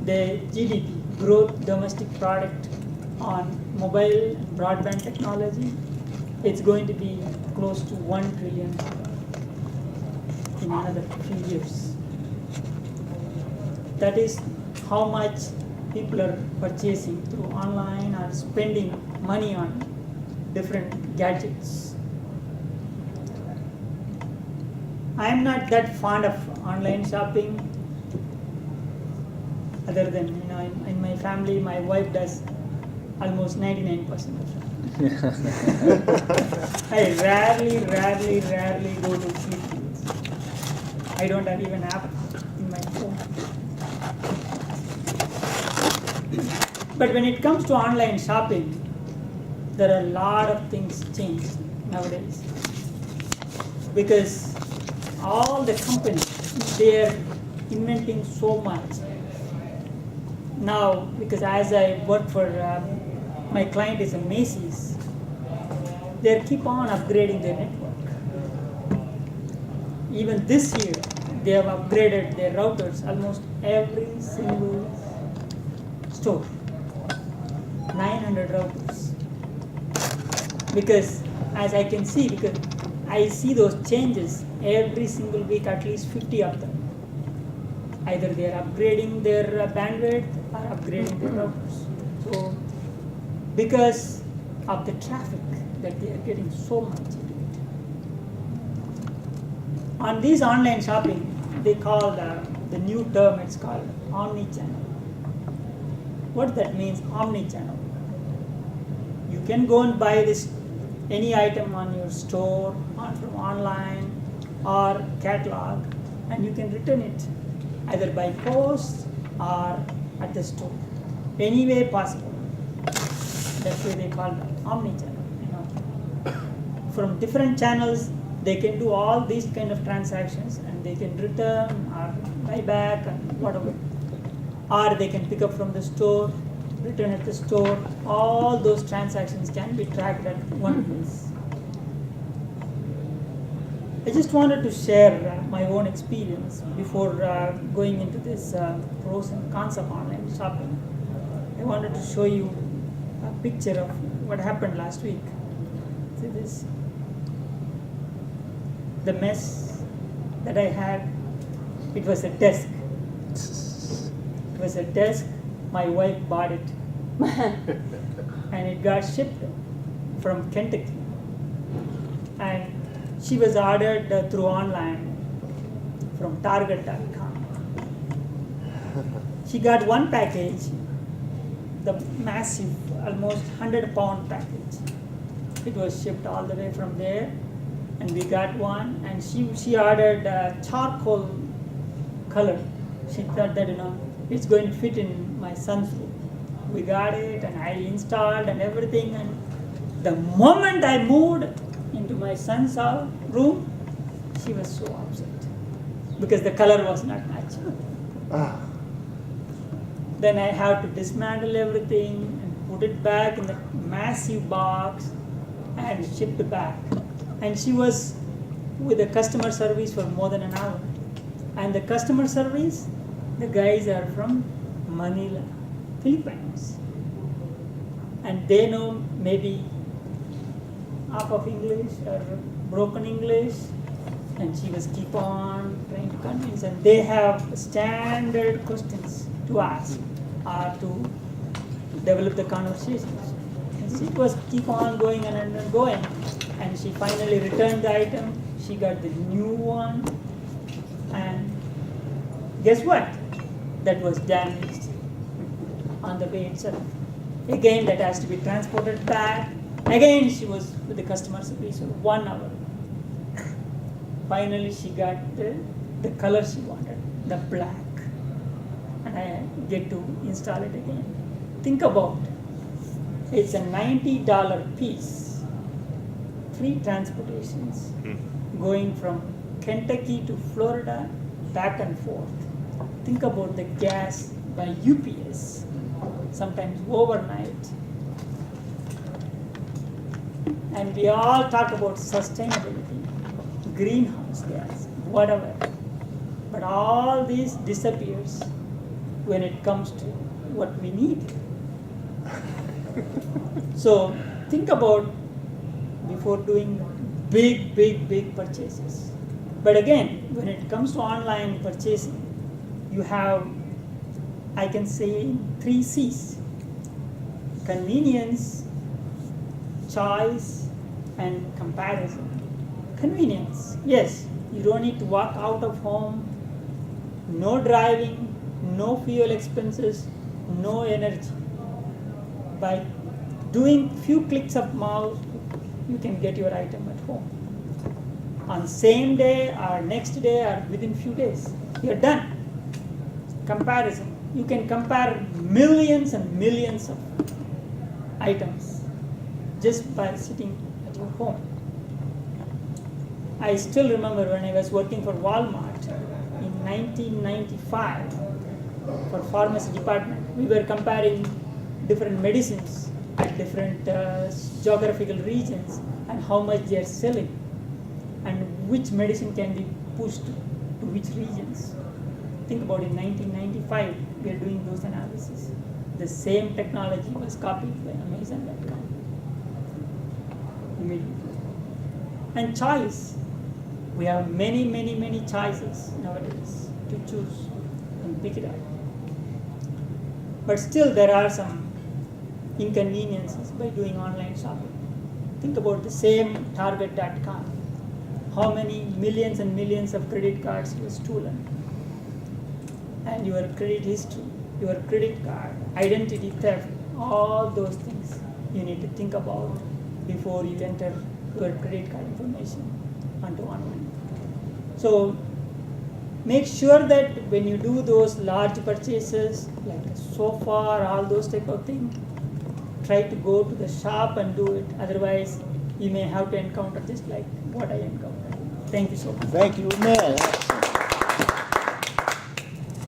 the GDP, growth domestic product, on mobile and broadband technology, it's going to be close to $1 trillion in another few years. That is how much people are purchasing through online or spending money on different gadgets. I am not that fond of online shopping, other than, in my family, my wife does almost 99% of it. I rarely go to cheap deals. I don't even have it in my phone. But when it comes to online shopping, there are a lot of things changed nowadays. Because all the companies, they're inventing so much. Now, because as I work for, my client is a Macy's, they keep on upgrading their network. Even this year, they have upgraded their routers almost every single store. 900 routers. Because as I can see, because I see those changes every single week, at least 50 of them. Either they are upgrading their bandwidth or upgrading their routers. So, because of the traffic that they are getting so much into it. On this online shopping, they call the new term, it's called omni-channel. What that means, omni-channel. You can go and buy any item on your store, from online or catalog, and you can return it either by post or at the store. Any way possible. That's why they call it omni-channel. From different channels, they can do all these kind of transactions, and they can return or buy back and whatever. Or they can pick up from the store, return at the store. All those transactions can be tracked at one place. I just wanted to share my own experience before going into this pros and cons of online shopping. I wanted to show you a picture of what happened last week. See this? The mess that I had, it was a desk. It was a desk, my wife bought it. And it got shipped from Kentucky. And she was ordered through online from Target.com. She got one package, the massive, almost 100-pound package. It was shipped all the way from there, and we got one. And she ordered charcoal color. She thought that it's going to fit in my son's room. We got it, and I installed and everything. And the moment I moved into my son's room, she was so upset because the color was not matching. Then I have to dismantle everything and put it back in the massive box and ship it back. And she was with the customer service for more than an hour. And the customer service, the guys are from Manila, Philippines. And they know maybe half of English or broken English, and she was keep on trying to convince, and they have standard questions to ask or to develop the conversations. And she was keep on going and going, and she finally returned the item. She got the new one, and guess what? That was damaged on the way itself. Again, that has to be transported back. Again, she was with the customer service for 1 hour. Finally, she got the color she wanted, the black. And I get to install it again. Think about it. It's a $90 piece. 3 transportations going from Kentucky to Florida, back and forth. Think about the gas by UPS, sometimes overnight. And we all talk about sustainability, greenhouse gas, whatever. But all this disappears when it comes to what we need. So think about before doing big purchases. But again, when it comes to online purchasing, you have, I can say, 3 C's: convenience, choice, and comparison. Convenience, yes, you don't need to walk out of home, no driving, no fuel expenses, no energy. By doing few clicks of mouse, you can get your item at home. On same day or next day or within few days, you're done. Comparison, you can compare millions and millions of items just by sitting at your home. I still remember when I was working for Walmart in 1995 for pharmacy department, we were comparing different medicines at different geographical regions and how much they are selling and which medicine can be pushed to which regions. Think about in 1995, we are doing those analyses. The same technology was copied by Amazon.com immediately. And choice, we have many choices nowadays to choose and pick it up. But still there are some inconveniences by doing online shopping. Think about the same Target.com. How many millions and millions of credit cards were stolen? And your credit history, your credit card, identity theft, all those things you need to think about before you enter your credit card information onto online. So make sure that when you do those large purchases like a sofa or all those type of things, try to go to the shop and do it. Otherwise, you may have to encounter just like what I encountered. Thank you so much. Thank you, man.